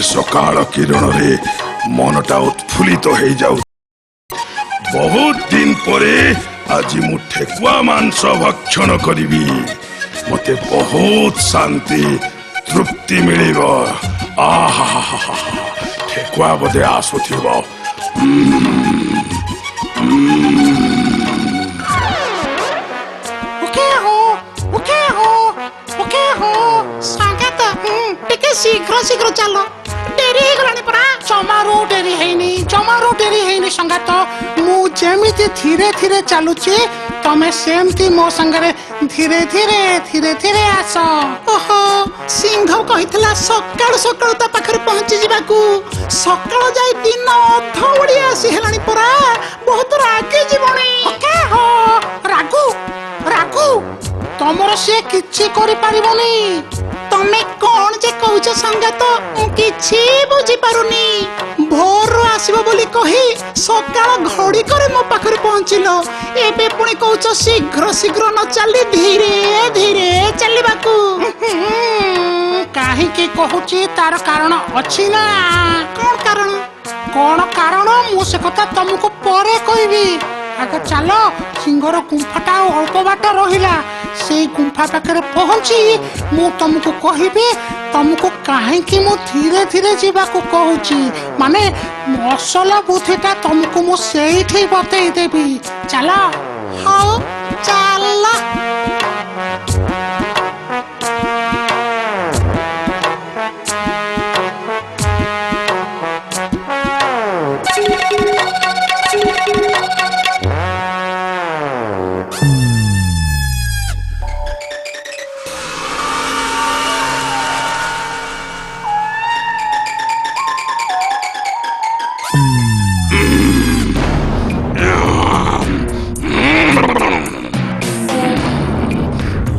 सकाळ किरण रे मनटा उत्फुल्लित हो जाऊ। बहुत दिन परे आज मु ठेकुआ मांस भक्षण करी मते बहुत शांति तृप्ति मिलिब। आहा ठेकुआ बोधे आसुथिब। शीघ्र शीघ्र चलो डेरी गलानी परा। जमारू डेरी हैनी संगात मु जेमिति धीरे धीरे चलुची तमे सेमती मो संगरे धीरे धीरे धीरे धीरे आस। ओहो सिंह कहितला सकाळ सकाळ ता पाखरे पहुंची जिबाकू। सकाळ जाई दिन अध ओडी आसी हेलानी परा। बहुत रागे जीवनी। ओके हो रागू रागू तमरो से किछि करि परिबनी। तमे कोन जे कहउछ संगत किछि बुझी पारुनी। भोर आसीबो बोली कही सकाळ घड़ी करे मो पाखरे पहुंचिलो। एबे पुणी कहउछ शीघ्र शीघ्र न चली धीरे धीरे चलिबाकू। काहे के कहउची तार कारण अछि ना। कोन कारण मु से कथा तुमको परे कहबी। आगे चलो सिंहर गुंफाटा अल्प बाट रहिला से गुंफा पाखरे पहुंची मु तुमको कहबी तुमको काहे कि मु धीरे धीरे जीवा को कहूची। माने असल बुद्धिटा तुमको मु सेठी बतई देबी। चलो हां चला।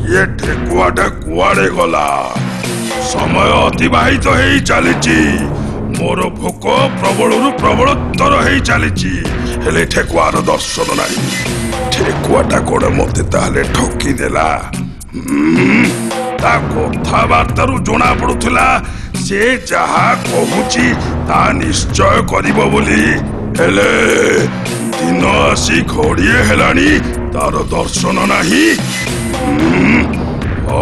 ये ठेकुआटा कुआड़े गला। समय अतिबाहित हो चली मोर भोक प्रबल प्रबलतर हो चली हेले ठेकुआर दर्शन नहीं। ठेकुआटा कोड मते ताले ठकी देला। ता कथबार्तारू जना पड़ुला से जहा कहूची ता निश्चय करिबो बोली। हेले दिन आसी घड़िए हेलानी तार दर्शन नहीं। ओ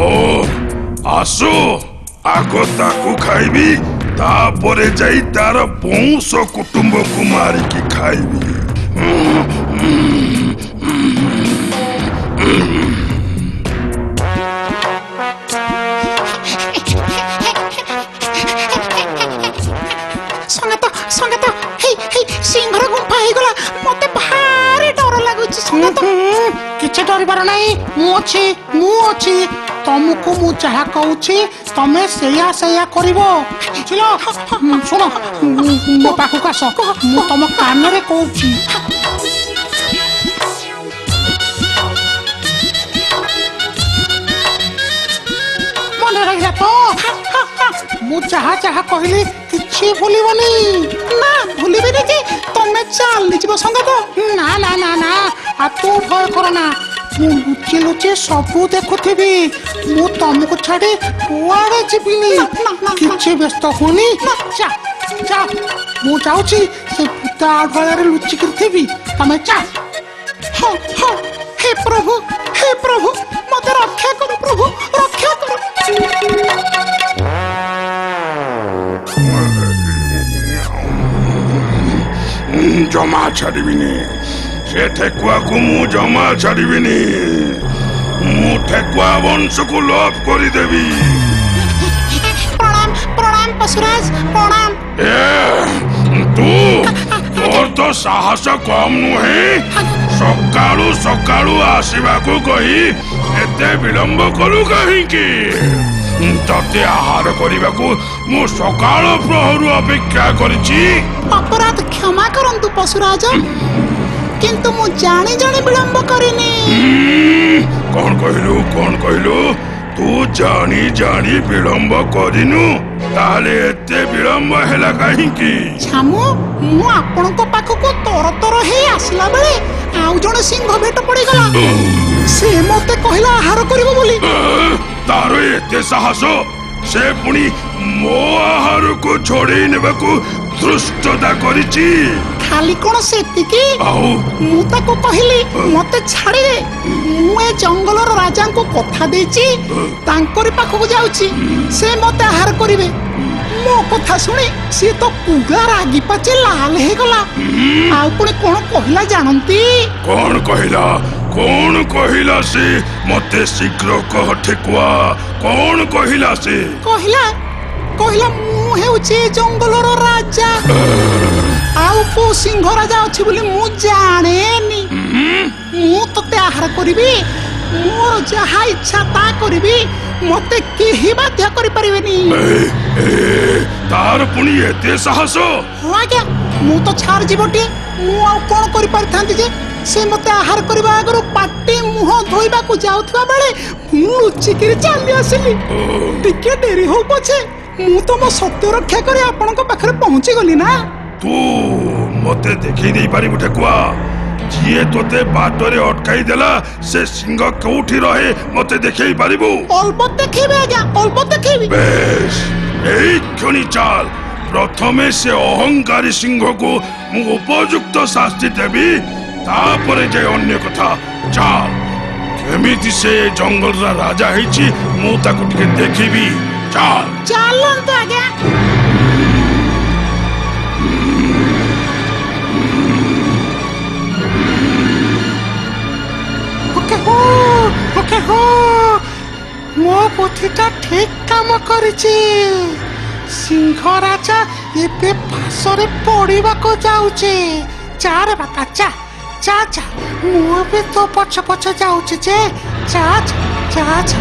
आसो आग ताकू खाइबी तापरे जाई तार वंश कुटुंब को मारिकी खाइबी। संगत सिंहर गुंफा हो गला। मते भारी डर लागुची संगत। किछ डरबार नहीं। मु अछि तुमको मु चाहा कहूची तमे सेया सेया करिवो। बुझलो सुनो मो पाखु आस मु तुम कान रे कहूची। मन रहिला तो मु चाहा चाहा कहली किछि भूलिबनी ना। भूलिबे रे जे तमे चाली जीव संगत। ना ना ना ना आ तू भय कर ना। मु लुचि लुचि सबू देखुथिबी। मु तुमको छाड़ी कुआड़े जीविनी। किछि व्यस्त होनी। जा जा मु जाउची से भूता आगळे लुचि करथिबी। तमे जा। हो हो हे प्रभु मते रक्षा करो प्रभु रक्षा करो। जमा छाड़बिनी से ठेकुआ को मु जमा छाड़बिनी। मु ठेकुआ वंश को लोप करी देवी। प्रणाम प्रणाम पशुराज प्रणाम। तू तोर तो साहस कम नुहे। सकाळू सकाळू आसीबाकू कही एते विलंब करू कहिकी। तते आहार करिबाकू मु सकाळ प्रहरु अपेक्षा करिछि। अपराध क्षमा करंतु पशुराज किंतु मु जानी जानी विलंब करिनी। कौन कहलु तू जानी जानी विलंब करिनु ताले एते विलंब हैला काहींकी। छामु मु आपनको पाखको तर तर हे आसला बेले आउ जण सिंह भेट पड़ी गला। से मते कहला आहार करिवो बोली। तारो एते साहस ସେ ପୁଣି ମୋ ଆହାରକୁ ଛଡେଇ ନେବାକୁ ଧୃଷ୍ଟତା କରିଛି। ଖାଲି କଣ ସେତିକି, ଆଉ ମୁଁ ତାକୁ କହିଲି ମତେ ଛାଡ଼ିଦେ, ମୁଁ ଏ ଜଙ୍ଗଲର ରାଜାଙ୍କୁ କଥା ଦେଇଛି, ତାଙ୍କରି ପାଖକୁ ଯାଉଛି, ସେ ମତେ ଆହାର କରିବେ। ମୋ କଥା ଶୁଣି ସିଏ ତ ପୁରା ରାଗି ପାଚି ଲାଲ ହେଇଗଲା। ଆଉ ପୁଣି କଣ କହିଲା ଜାଣନ୍ତି? କଣ କହିଲା? କଣ କହିଲା ସେ? ମତେ ଶୀଘ୍ର କହ ଠେକୁଆ, କଣ କହିଲା ସେ? କହିଲା ମୁଁ ହେଉଛି ଜଙ୍ଗଲର ରାଜା, ଆଉ କୋଉ ସିଂହ ରାଜା ଅଛି ବୋଲି ମୁଁ ଜାଣେନି। ମୁଁ ତତେ ଆହାର କରିବି, ମୋର ଯାହା ଇଚ୍ଛା ତା କରିବି, ମତେ କେହି ବାଧ୍ୟ କରିପାରିବେନି। ତାର ପୁଣି ଏତେ ସାହସ? ହଁ ଆଜ୍ଞା, ମୁଁ ତ ଛାର ଜୀବଟିଏ, ମୁଁ ଆଉ କଣ କରିପାରିଥାନ୍ତି ଯେ? ସେ ମତେ ଆହାର କରିବା ଆଗରୁ ପାଟି ମୁହଁ ଧୋଇବାକୁ ଯାଉଥିବା ବେଳେ ମୁଁ ଲୁଚିକିରି ଚାଲି ଆସିଲି। ଟିକେ ଡେରି ହଉ ପଛେ ମୁଁ ତ ମୋ ସତ୍ୟ ରକ୍ଷା କରି ଆପଣଙ୍କ ପାଖରେ ପହଞ୍ଚି ଗଲି ନା। ତୁ ମତେ ଦେଖେଇ ଦେଇ ପାରିବୁ ଠେକୁଆ? ଯିଏ ତୋତେ ବାଟରେ ଅଟକାଇ ଦେଲା ସେ ସିଂହ କୋଉଠି ରହେ ମତେ ଦେଖେଇ ପାରିବୁ? ଅଳ୍ପ ଦେଖେଇବି ଆଜ୍ଞା, ଅଳ୍ପ ଦେଖେଇବି। ବେଶ, ଏଇ କ୍ଷଣି ଚାଲ। ପ୍ରଥମେ ସେ ଅହଙ୍କାରୀ ସିଂହକୁ ମୁଁ ଉପଯୁକ୍ତ ଶାସ୍ତି ଦେବି, ତାପରେ ଯେ ଅନ୍ୟ କଥା। ଚାଲ, କେମିତି ସେ ଜଙ୍ଗଲର ରାଜା ହେଇଛି ମୁଁ ତାକୁ ଟିକେ ଦେଖିବି। ଚାଲ ଚାଲନ୍ତୁ ଆଜ୍ଞା। ମୋ ବୁଦ୍ଧିଟା ଠିକ କାମ କରିଛି। ସିଂହ ରାଜା ଏବେ ଫାଶରେ ପଡିବାକୁ ଯାଉଛି। ଚାରେ ବାପା ଚା ଚା ଚା, ମୁଁ ବି ତ ପଛ ପଛ ଯାଉଛି ଯେ। ଚା ଚା ଚା।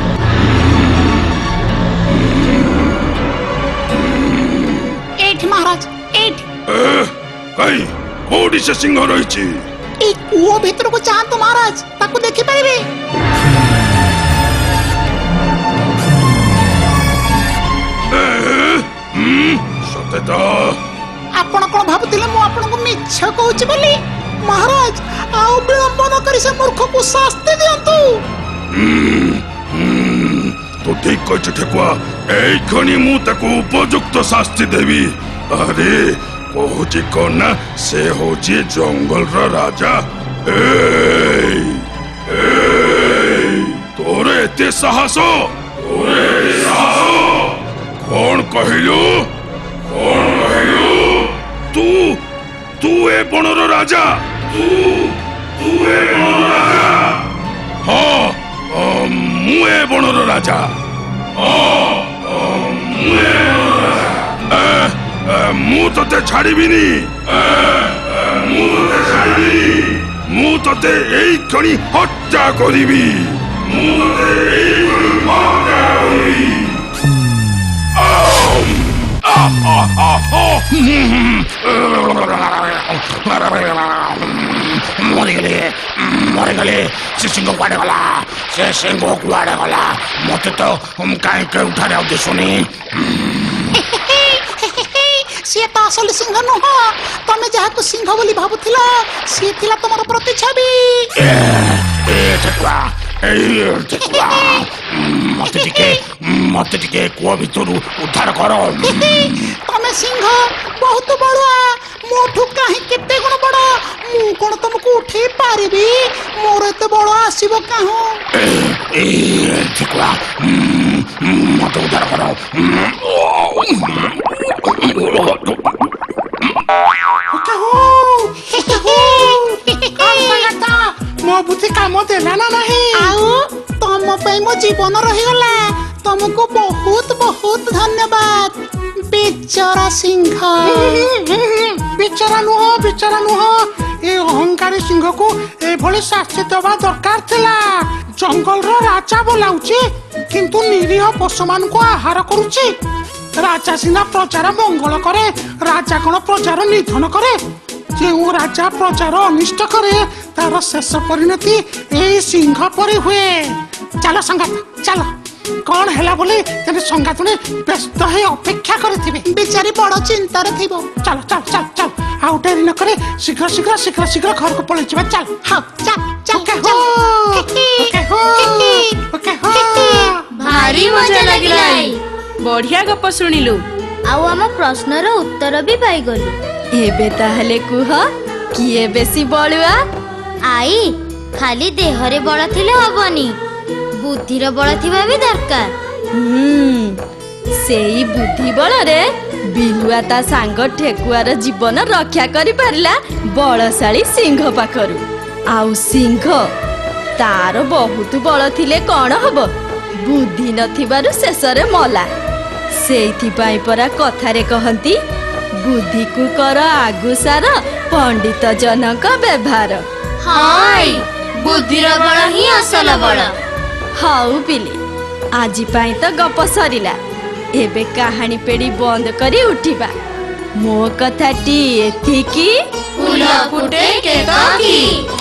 ଏଇଠି ମହାରାଜ, ଏଇଠି। କାଇଁ କୋଉଠି ସେ ସିଂହ ରହିଛି? ଏଇ କୂଅ ଭିତରକୁ ଯାଆନ୍ତୁ ମହାରାଜ, ତାକୁ ଦେଖିପାରିବେ। ସତେ ତ? ଆପଣ କଣ ଭାବୁଥିଲେ ମୁଁ ଆପଣଙ୍କୁ ମିଛ କହୁଛି ବୋଲି? ମହାରାଜ, ଆଉ ବିଳମ୍ବ ନ କରି ସେ ମୂର୍ଖକୁ ଶାସ୍ତି ଦିଅନ୍ତୁ। ତୁ ଠିକ କହିଛୁ ଠେକୁଆ, ଏଇ କ୍ଷଣି ମୁଁ ତାକୁ ଉପଯୁକ୍ତ ଶାସ୍ତି ଦେବି। ଆରେ କହୁଛି କଣ ନା, ସେ ହଉଛି ଜଙ୍ଗଲର ରାଜା। ତୋର ଏତେ ସାହସ? କଣ କହିଲୁ? ତୁ ଏ ବଣର ରାଜା? ହଁ, ମୁଁ ଏ ବଣର ରାଜା। ମୁଁ ତତେ ଛାଡ଼ିବିନି। ମୁଁ ତତେ ଏଇ କ୍ଷଣି ହତ୍ୟା କରିବି। ମରିଗଲି। ସେ ସିଂହ କୁଆଡେ ଗଲା? ସେ ସିଂହ କୁଆଡେ ଗଲା? ମତେ ତ କାହିଁ କେଉଁଠାରେ ଆଉ ଦିଶୁନି। ସିଏ ତ asli ସିଂହ ନୁହଁ। ତମେ ଯାହାକୁ ସିଂହ ବୋଲି ଭାବୁଥିଲ ସିଏ ଥିଲା ତମର ପ୍ରତିଛବି। ମତେ ଟିକେ କୂଅ ଭିତରୁ ଉଦ୍ଧାର କର। ତମେ ସିଂହ ବହୁତ ବଡୁଆ, ମୋଠୁ କାହିଁ କେତେ ଗୁଣ ବଡ। ମୁଁ କଣ ତମକୁ ଉଠେଇ ପାରିବି? ମୋର ଏତେ ବଳ ଆସିବ କାହୁଁ? ମତେ ଉଦ୍ଧାର କର। ମୋ ବୁଦ୍ଧି କାମ ଦେଲା ନା ନାହିଁ? ଆଉ ତମ ପାଇଁ ମୋ ଜୀବନ ରହିଗଲା। ତମକୁ ବହୁତ ବହୁତ ଧନ୍ୟବାଦ ବିଚରା ସିଂହ। ବିଚରା ନୁହଁ। ଏ ଅହଙ୍କାରୀ ସିଂହକୁ ଏଭଳି ଶାସ୍ତି ଦେବା ଦରକାର ଥିଲା। ଜଙ୍ଗଲର ରାଜା ବୋଲାଉଛି କିନ୍ତୁ ନିରୀହ ପଶୁମାନଙ୍କୁ ଆହାର କରୁଛି। ରାଜା ସିନା ପ୍ରଜାର ମଙ୍ଗଳ କରେ, ରାଜା କଣ ପ୍ରଜାର ନିଧନ କରେ? ଯେଉଁ ରାଜା ପ୍ରଜାର ଅନିଷ୍ଟ କରେ ତାର ଶେଷ ପରିଣତି ଏଇ ସିଂହ ପରି ହୁଏ। ଚାଲ ସଙ୍ଗାତ, ଚାଲ। କଣ ହେଲା ବୋଲି ତେବେ ସଙ୍ଗାତୁଣୀ ବ୍ୟସ୍ତ ହେଇ ଅପେକ୍ଷା କରିଥିବେ। ବିଚାରି ବଡ ଚିନ୍ତାରେ ଥିବ। ଚାଲ ଚାଲ ଚାଲ ଚାଲ, ଆଉ ଡେରି ନ କରି ଶୀଘ୍ର ଘରକୁ ପଳେଇ ଯିବା। ଚାଲ। ହଉ ଚାଲ ଚାଲ। ଭାରି ମଜା ଲାଗିଲା। बढ़िया गप शुणिलु आउ आम प्रश्नर उत्तर भी पाइगलु। एबे ताहले कुह किए बेसी बलुआ? आई खाली देहरे बल थिले हबनी, बुद्धिर बल थिबा भी दरकार। सेई बुद्धि बलरे बिलुआ ता सांग ठेकुआर जीवन रक्षा करि पारिला बलशाली सिंह पाखरु। आउ सिंह तार बहुत बल थिले कौन हब, बुद्धि नथिबारु शेषरे मला। सेइथिपाई परा कथारे कहंती बुद्धि को कर आगुसार पंडित जनक व्यवहार। हाय बुद्धिर बल ही असल बल। हाउ पिले आजी पाई तो गप सरिला, एबे कहानी पेड़ी बंद करी उठिबा। मो कथाटी एथिकी फूल फुटे केतकी।